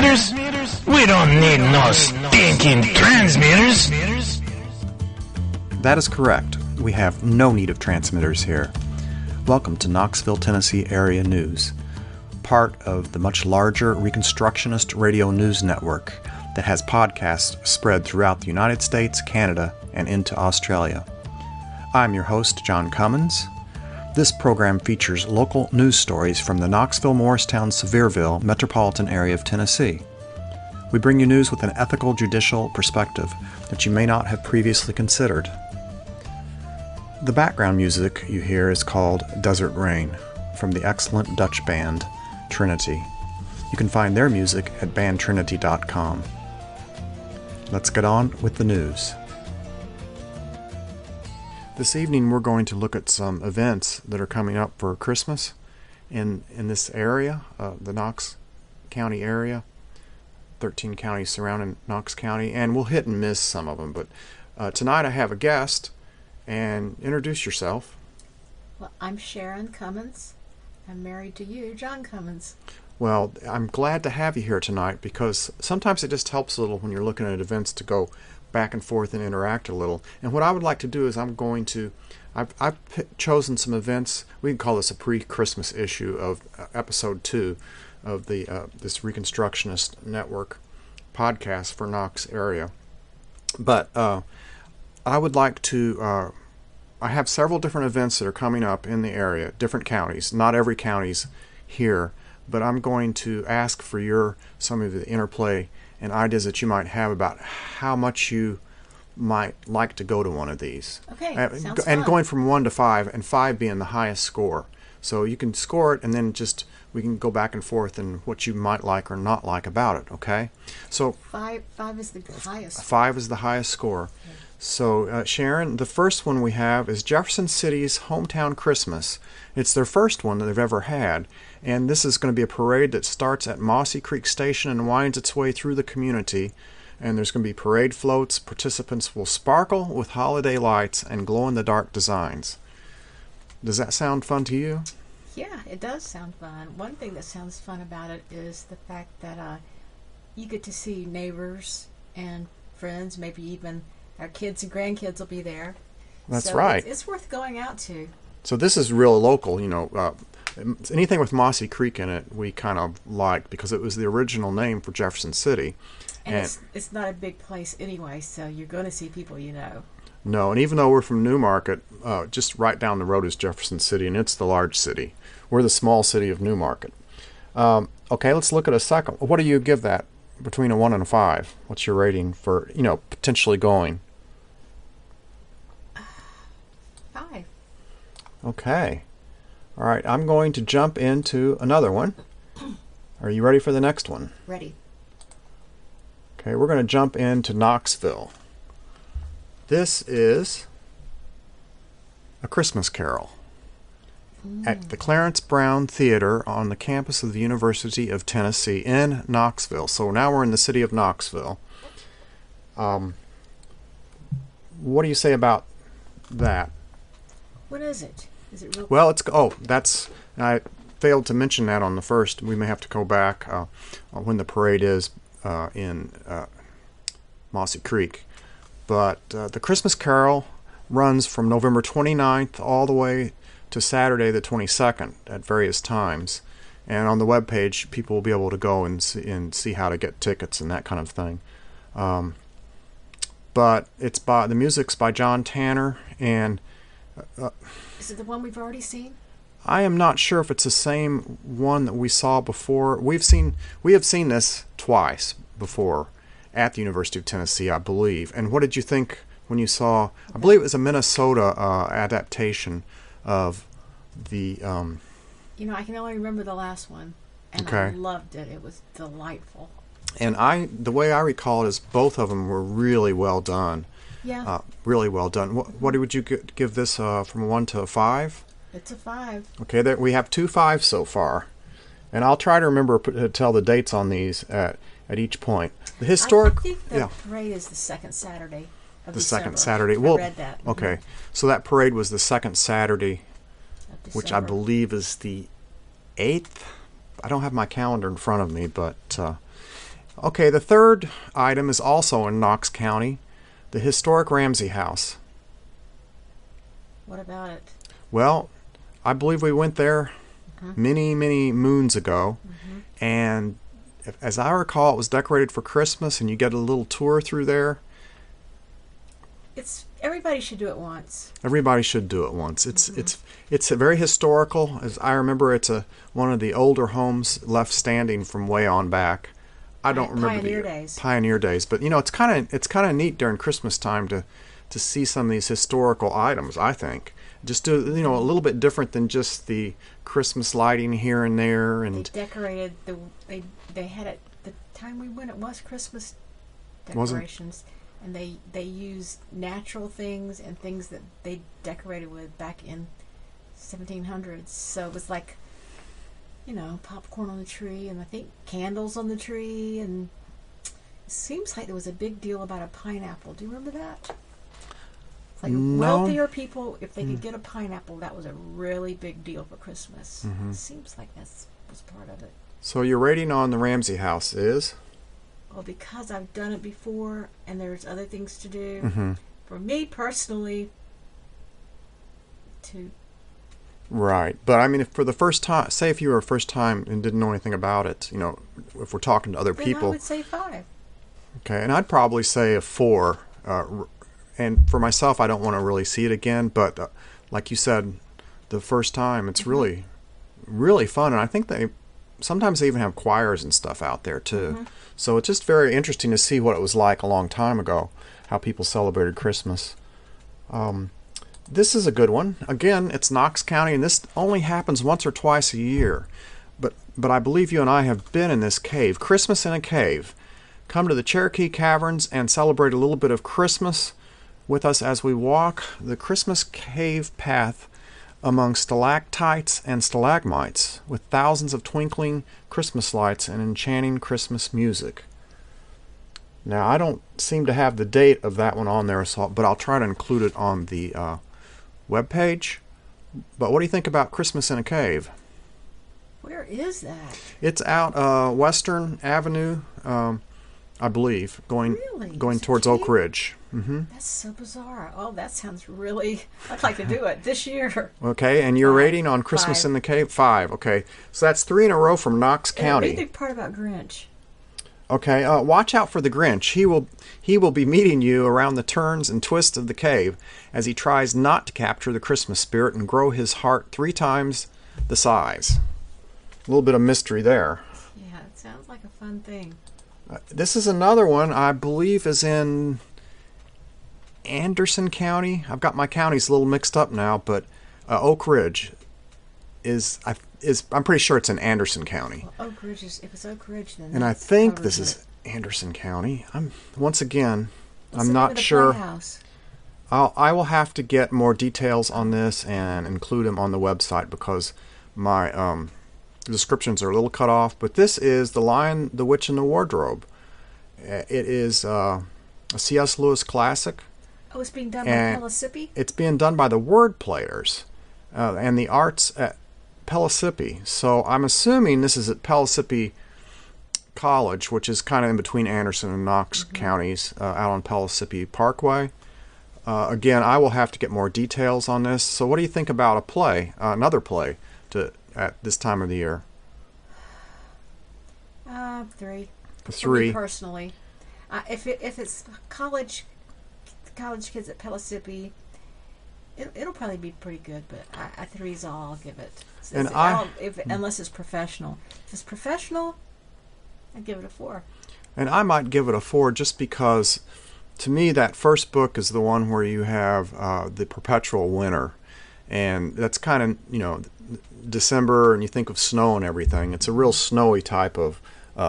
transmitters? We don't need no stinking transmitters. That is correct. We have no need of transmitters here. Welcome to Knoxville, Tennessee Area News, part of the much larger Reconstructionist Radio News Network that has podcasts spread throughout the United States, Canada, and into Australia. I'm your host, John Cummins. This program features local news stories from the Knoxville, Morristown, Sevierville metropolitan area of Tennessee. We bring you news with an ethical, judicial perspective that you may not have previously considered. The background music you hear is called Desert Rain from the excellent Dutch band Trinity. You can find their music at bandtrinity.com. Let's get on with the news. This evening we're going to look at some events that are coming up for Christmas in this area, the Knox County area, 13 counties surrounding Knox County, and we'll hit and miss some of them. But tonight I have a guest, and introduce yourself. Well, I'm Sharon Cummins. I'm married to you, John Cummins. Well, I'm glad to have you here tonight because sometimes it just helps a little when you're looking at events to go back and forth and interact a little. And what I would like to do is I've chosen some events. We can call this a pre-Christmas issue of episode 2 of this Reconstructionist Network podcast for Knox area. But I would like to I have several different events that are coming up in the area, different counties. Not every county's here, but I'm going to ask for some of the interplay and ideas that you might have about how much you might like to go to one of these. Okay, sounds and fun. Going from 1 to 5, and 5 being the highest score. So you can score it, and then we can go back and forth and what you might like or not like about it. Okay, so five is the highest. 5 is the highest score. Okay. So Sharon, the first one we have is Jefferson City's Hometown Christmas. It's their first one that they've ever had. And this is going to be a parade that starts at Mossy Creek Station and winds its way through the community. And there's going to be parade floats. Participants will sparkle with holiday lights and glow-in-the-dark designs. Does that sound fun to you? Yeah, it does sound fun. One thing that sounds fun about it is the fact that you get to see neighbors and friends, maybe even our kids and grandkids will be there. That's so right. It's worth going out to. So this is real local, anything with Mossy Creek in it we kind of liked because it was the original name for Jefferson City. And it's not a big place anyway, so you're going to see people you know. No, and even though we're from Newmarket, just right down the road is Jefferson City, and it's the large city. We're the small city of Newmarket. Okay, let's look at a second. What do you give that between a 1 and a 5? What's your rating for, potentially going? 5. Okay. All right, I'm going to jump into another one. Are you ready for the next one? Ready. Okay, we're going to jump into Knoxville. This is A Christmas Carol at the Clarence Brown Theater on the campus of the University of Tennessee in Knoxville. So now we're in the city of Knoxville. What do you say about that? What is it? Is it real? Well, I failed to mention that on the first. We may have to go back when the parade is in Mossy Creek. But the Christmas Carol runs from November 29th all the way to Saturday the 22nd at various times. And on the webpage, people will be able to go and see how to get tickets and that kind of thing. But the music's by John Tanner, and is it the one we've already seen? I am not sure if it's the same one that we saw before. We have seen this twice before at the University of Tennessee, I believe. And what did you think when you saw? I believe it was a Minnesota adaptation of the. I can only remember the last one, and okay. I loved it. It was delightful. And the way I recall it is both of them were really well done. Yeah. Really well done. What would you give this from 1 to 5? It's a 5. Okay, we have 2 5s so far, and I'll try to remember to tell the dates on these at each point. The historic. I think the parade is the second Saturday of the December. second Saturday. I read that. Okay, so that parade was the second Saturday, which I believe is the 8th. I don't have my calendar in front of me, but Okay, the third item is also in Knox County, the historic Ramsey House. What about it? Well, I believe we went there many, many moons ago, and as I recall, it was decorated for Christmas, and you get a little tour through there. Everybody should do it once. Everybody should do it once. It's a very historical. As I remember, it's one of the older homes left standing from way on back. I don't remember the Pioneer days, but it's kind of neat during Christmas time to see some of these historical items. I think just do a little bit different than just the Christmas lighting here and there. And they decorated they had it the time we went. It was Christmas decorations. And they used natural things and things that they decorated with back in 1700s. So it was like, popcorn on the tree, and I think candles on the tree, and it seems like there was a big deal about a pineapple. Do you remember that? It's like wealthier people, if they could get a pineapple, that was a really big deal for Christmas. It seems like that was part of it. So your rating on the Ramsey House is? Well, because I've done it before and there's other things to do, for me personally, 2. Right. But I mean, if for the first time, say if you were a first time and didn't know anything about it, if we're talking to other people. I would say 5. Okay, and I'd probably say a 4. And for myself, I don't want to really see it again, but like you said, the first time, it's really, really fun. And I think sometimes they even have choirs and stuff out there too. So it's just very interesting to see what it was like a long time ago, how people celebrated Christmas. This is a good one. Again, it's Knox County, and this only happens once or twice a year. But I believe you and I have been in this cave, Christmas in a Cave. Come to the Cherokee Caverns and celebrate a little bit of Christmas with us as we walk the Christmas cave path among stalactites and stalagmites, with thousands of twinkling Christmas lights and enchanting Christmas music. Now, I don't seem to have the date of that one on there, but I'll try to include it on the webpage. But what do you think about Christmas in a Cave? Where is that? It's out Western Avenue, I believe, going towards Oak Ridge. That's so bizarre. Oh, that sounds really... I'd like to do it this year. Okay, and your rating on Christmas 5. in the Cave? 5. Okay, so that's 3 in a row from Knox County. Read the part about Grinch. Okay, watch out for the Grinch. He will be meeting you around the turns and twists of the cave as he tries not to capture the Christmas spirit and grow his heart 3 times the size. A little bit of mystery there. Yeah, it sounds like a fun thing. This is another one I believe is in Anderson County. I've got my counties a little mixed up now, but Oak Ridge is I'm pretty sure it's in Anderson County. Well, Oak Ridge if it's Oak Ridge, then. And I think this is Anderson County. I'm not sure. I will have to get more details on this and include them on the website because my descriptions are a little cut off. But this is The Lion, the Witch, and the Wardrobe. It is a C.S. Lewis classic. Oh, it's being done by Pellissippi? It's being done by the Word Players and the Arts at Pellissippi. So I'm assuming this is at Pellissippi College, which is kind of in between Anderson and Knox counties, out on Pellissippi Parkway. Again, I will have to get more details on this. So what do you think about a play, another play, at this time of the year? 3. 3. For me personally. If it's college kids at Pellissippi, it'll probably be pretty good, but 3 is all I'll give it. Unless it's professional. If it's professional, I'd give it a 4. And I might give it a 4 just because, to me, that first book is the one where you have the perpetual winter. And that's kind of, December, and you think of snow and everything. It's a real snowy type of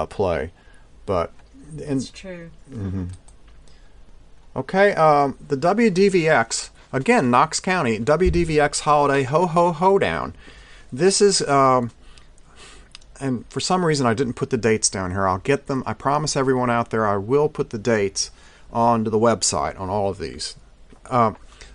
play. But it's true. Okay, the WDVX, again, Knox County, WDVX Holiday Ho Ho Hoedown. This is, and for some reason I didn't put the dates down here. I'll get them. I promise everyone out there I will put the dates onto the website on all of these.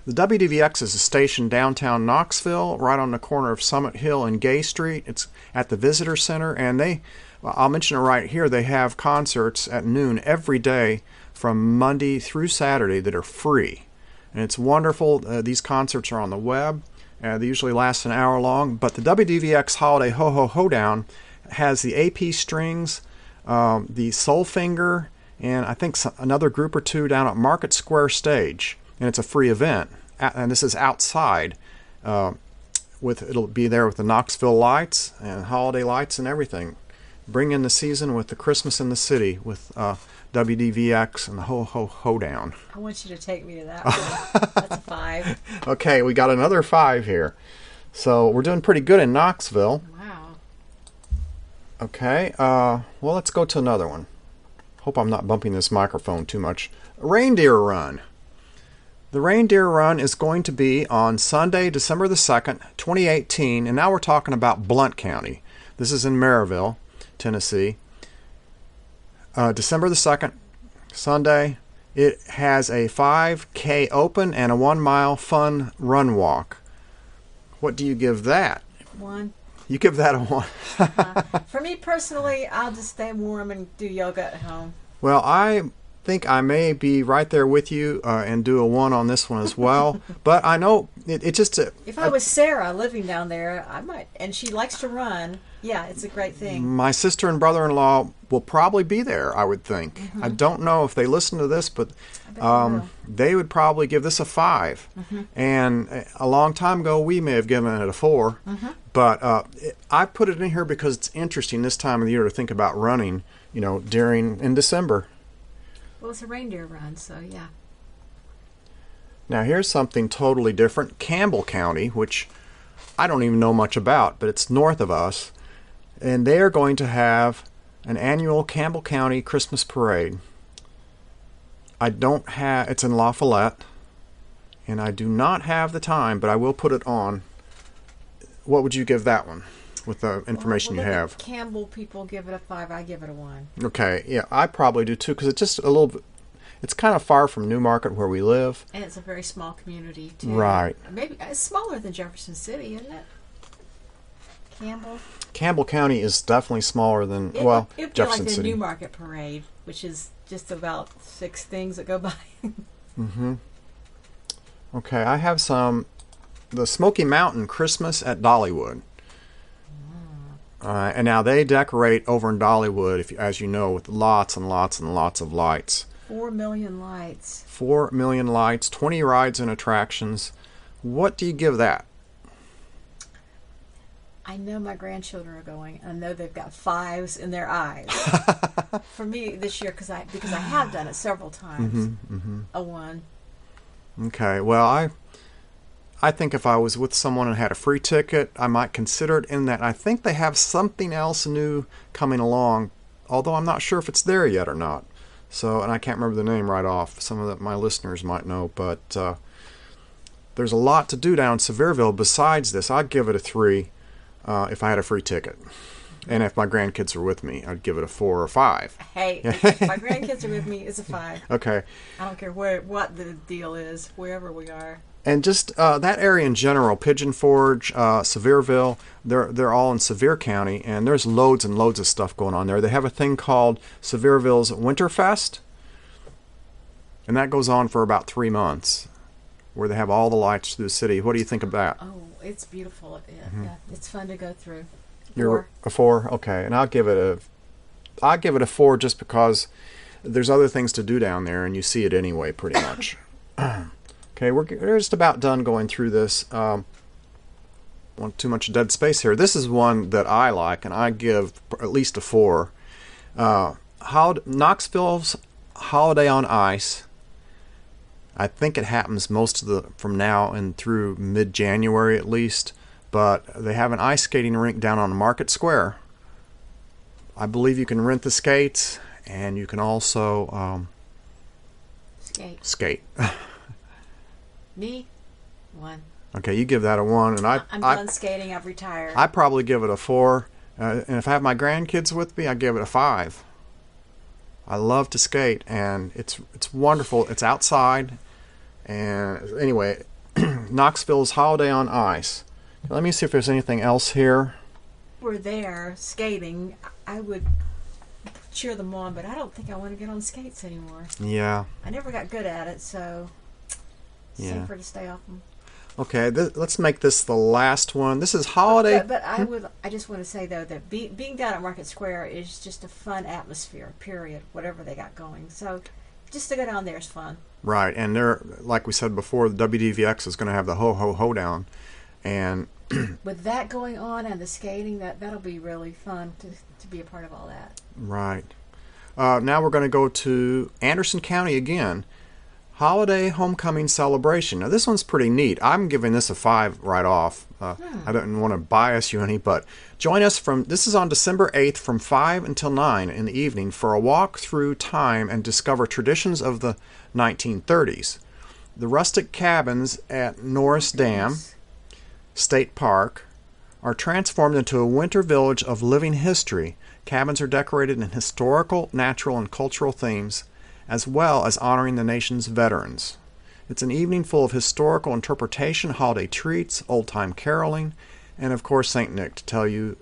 The WDVX is a station downtown Knoxville, right on the corner of Summit Hill and Gay Street. It's at the Visitor Center, and they Well, I'll mention it right here. They have concerts at noon every day from Monday through Saturday that are free. And it's wonderful. These concerts are on the web. They usually last an hour long. But the WDVX Holiday Ho Ho Hoedown has the AP Strings, the Soulfinger, and I think another group or two down at Market Square Stage. And it's a free event. And this is outside. It'll be there with the Knoxville lights and holiday lights and everything. Bring in the season with the Christmas in the City with WDVX and the Ho Ho Hoedown. I want you to take me to that one. That's a 5. Okay, we got another 5 here. So we're doing pretty good in Knoxville. Wow. Okay, well, let's go to another one. Hope I'm not bumping this microphone too much. Reindeer Run. The Reindeer Run is going to be on Sunday, December the 2nd, 2018, and now we're talking about Blount County. This is in Maryville, Tennessee. December the 2nd, Sunday. It has a 5K open and a 1 mile fun run walk. What do you give that? 1. You give that a 1. For me personally, I'll just stay warm and do yoga at home. Well, I think I may be right there with you and do a 1 on this one as well. But I know it just... if I was Sarah living down there, I might, and she likes to run, yeah, it's a great thing. My sister and brother-in-law will probably be there, I would think. Mm-hmm. I don't know if they listen to this, but they would probably give this a 5. Mm-hmm. And a long time ago, we may have given it a 4. Mm-hmm. But I put it in here because it's interesting this time of the year to think about running, in December. Well, it's a reindeer run, so yeah. Now here's something totally different. Campbell County, which I don't even know much about, but it's north of us. And they are going to have an annual Campbell County Christmas parade. It's in La Follette, and I do not have the time, but I will put it on. What would you give that one with the information you have? Campbell people give it a 5, I give it a 1. Okay, yeah, I probably do too, because it's just a little bit, it's kind of far from Newmarket where we live. And it's a very small community too. Right. Maybe it's smaller than Jefferson City, isn't it? Campbell County is definitely smaller than, it'd Jefferson be like the City. Newmarket Parade, which is just about 6 things that go by. Mm-hmm. Okay, I have the Smoky Mountain Christmas at Dollywood. And now they decorate over in Dollywood, as you know, with lots and lots and lots of lights. 4 million lights. 4 million lights, 20 rides and attractions. What do you give that? I know my grandchildren are going. I know they've got 5s in their eyes. For me this year, because I have done it several times, a 1. Okay, well, I think if I was with someone and had a free ticket, I might consider it in that. I think they have something else new coming along, although I'm not sure if it's there yet or not. So, and I can't remember the name right off. Some of my listeners might know, but there's a lot to do down in Sevierville besides this. I'd give it a 3 if I had a free ticket. And if my grandkids were with me, I'd give it a 4 or 5. Hey, if my grandkids are with me, it's a 5. Okay. I don't care what the deal is, wherever we are. And just that area in general, Pigeon Forge, Sevierville, they're all in Sevier County, and there's loads and loads of stuff going on there. They have a thing called Sevierville's Winterfest, and that goes on for about 3 months, where they have all the lights through the city. What do you think of that? Oh, it's beautiful. Yeah, it's fun to go through. You're a 4? Okay, and I'll give it a 4 just because there's other things to do down there, and you see it anyway, pretty much. Okay, we're just about done going through this. Want too much dead space here. This is one that I like, and I give at least a 4. Knoxville's Holiday on Ice. I think it happens from now and through mid-January at least. But they have an ice skating rink down on Market Square. I believe you can rent the skates, and you can also skate. Me, 1. Okay, you give that a 1, and I'm done skating. I've retired. I probably give it a 4, and if I have my grandkids with me, I give it a 5. I love to skate, and it's wonderful. It's outside, and anyway, Knoxville's Holiday on Ice. Let me see if there's anything else here. We're there skating. I would cheer them on, but I don't think I want to get on skates anymore. Yeah. I never got good at it, so safer to stay off them. Okay, let's make this the last one. This is holiday. But I just want to say though that being down at Market Square is just a fun atmosphere. Period. Whatever they got going, so just to go down there is fun. Right, and they're, like we said before, the WDVX is going to have the Ho Ho Hoedown, and with that going on and the skating, that'll be really fun to be a part of all that. Right. Now we're going to go to Anderson County again. Holiday Homecoming Celebration. Now this one's pretty neat. I'm giving this a 5 right off. I don't want to bias you any, but join us this is on December 8th from 5 until 9 in the evening for a walk through time and discover traditions of the 1930s. The rustic cabins at Norris Dam State Park are transformed into a winter village of living history. Cabins are decorated in historical, natural, and cultural themes, as well as honoring the nation's veterans. It's an evening full of historical interpretation, holiday treats, old-time caroling, and of course St. Nick to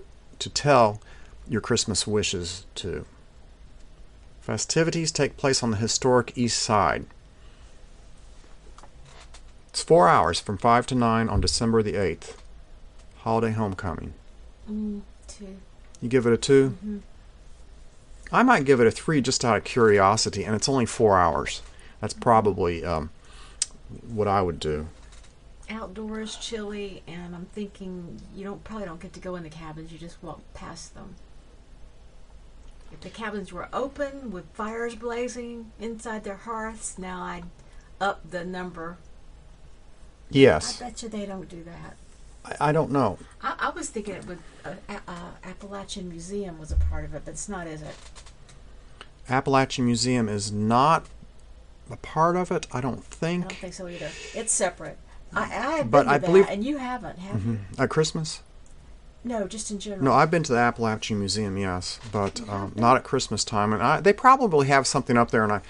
tell your Christmas wishes to. Festivities take place on the historic East Side. It's 4 hours from 5 to 9 on December the 8th. Holiday Homecoming. 2. You give it a 2? Mm-hmm. I might give it a 3 just out of curiosity, and it's only 4 hours. That's probably what I would do. Outdoors, chilly, and I'm thinking you probably don't get to go in the cabins. You just walk past them. If the cabins were open with fires blazing inside their hearths, now I'd up the number. Yes. I bet you they don't do that. I don't know. I was thinking it would. Appalachian Museum was a part of it, but it's not, is it? Appalachian Museum is not a part of it, I don't think. I don't think so either. It's separate. I've but been to I that, believe, and you haven't, have you? At Christmas? No, just in general. No, I've been to the Appalachian Museum, yes, but not at Christmas time. And they probably have something up there, and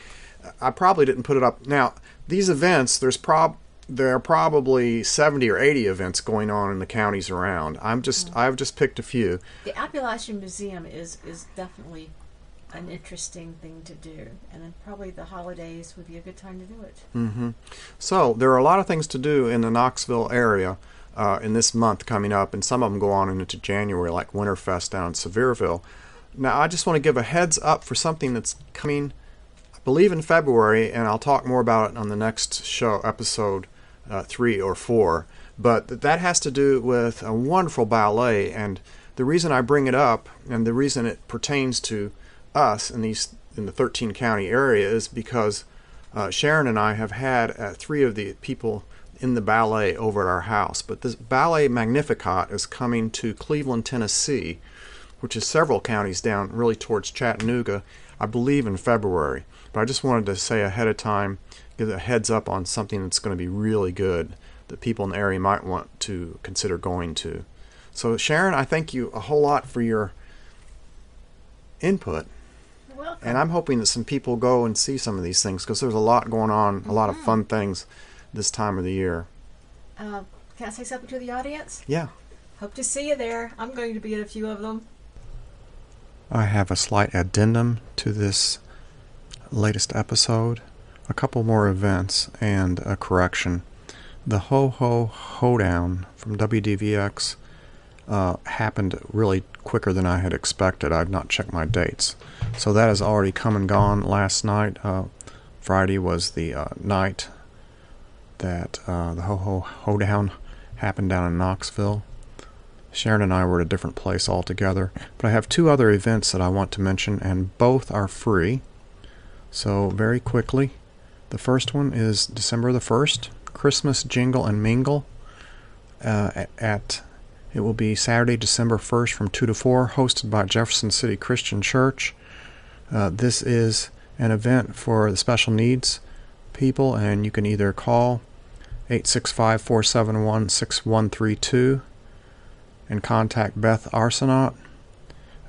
I probably didn't put it up. Now, these events, there are probably 70 or 80 events going on in the counties around. I've just picked a few. The Appalachian Museum is definitely an interesting thing to do, and then probably the holidays would be a good time to do it. Mm-hmm. So there are a lot of things to do in the Knoxville area in this month coming up, and some of them go on into January, like Winterfest down in Sevierville. Now, I just want to give a heads up for something that's coming, I believe, in February, and I'll talk more about it on the next show, episode 3 or 4. But that has to do with a wonderful ballet, and the reason I bring it up, and the reason it pertains to us in the 13 county area, is because Sharon and I have had 3 of the people in the ballet over at our house. But this Ballet Magnificat is coming to Cleveland, Tennessee, which is several counties down really towards Chattanooga, I believe in February. But I just wanted to say ahead of time, give a heads up on something that's going to be really good that people in the area might want to consider going to. So Sharon, I thank you a whole lot for your input. You're welcome. And I'm hoping that some people go and see some of these things, because there's a lot going on, a lot of fun things this time of the year. Can I say something to the audience? Yeah. Hope to see you there. I'm going to be at a few of them. I have a slight addendum to this latest episode. A couple more events and a correction. The Ho Ho Hoedown from WDVX happened really quicker than I had expected. I've not checked my dates. So that has already come and gone last night. Friday was the night that the Ho Ho Hoedown happened down in Knoxville. Sharon and I were at a different place altogether. But I have 2 other events that I want to mention, and both are free. So very quickly, the first one is December the 1st, Christmas Jingle and Mingle. It will be Saturday, December 1st from 2 to 4, hosted by Jefferson City Christian Church. This is an event for the special needs people, and you can either call 865-471-6132 and contact Beth Arsenault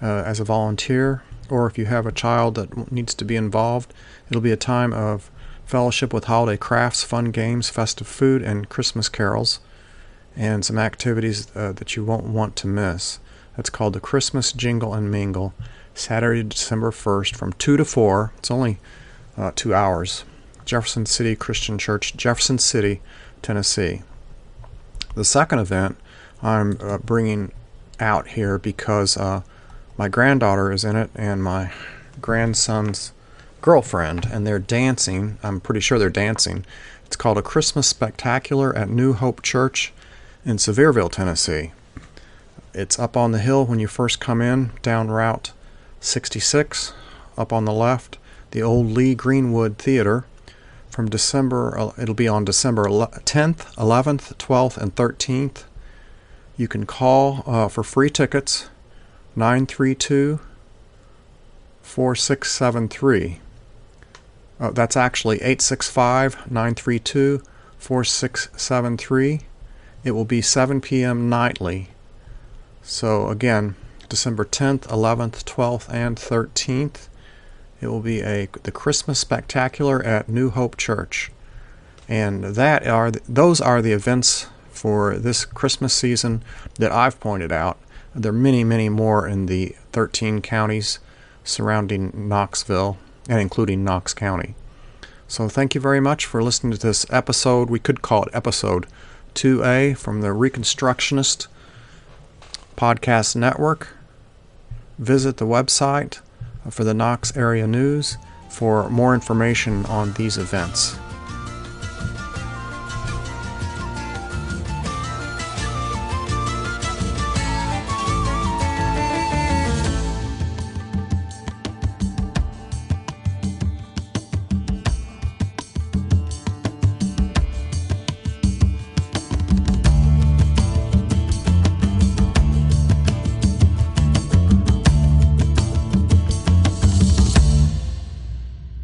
as a volunteer, or if you have a child that needs to be involved. It'll be a time of fellowship with holiday crafts, fun games, festive food, and Christmas carols, and some activities that you won't want to miss. That's called the Christmas Jingle and Mingle, Saturday, December 1st from 2 to 4. It's only 2 hours. Jefferson City Christian Church, Jefferson City, Tennessee. The second event I'm bringing out here because my granddaughter is in it and my grandson's girlfriend, and they're dancing. I'm pretty sure they're dancing. It's called a Christmas Spectacular at New Hope Church in Sevierville, Tennessee. It's up on the hill when you first come in, down Route 66, up on the left, the old Lee Greenwood Theater. From December, it'll be on December 10th, 11th, 12th, and 13th. You can call for free tickets, 932-4673. That's actually 865-932-4673. It will be 7 p.m. nightly. So again, December 10th, 11th, 12th, and 13th. It will be the Christmas Spectacular at New Hope Church. And those are the events for this Christmas season that I've pointed out. There are many, many more in the 13 counties surrounding Knoxville and including Knox County. So thank you very much for listening to this episode. We could call it episode 2A from the Reconstructionist Podcast Network. Visit the website for the Knox Area News for more information on these events.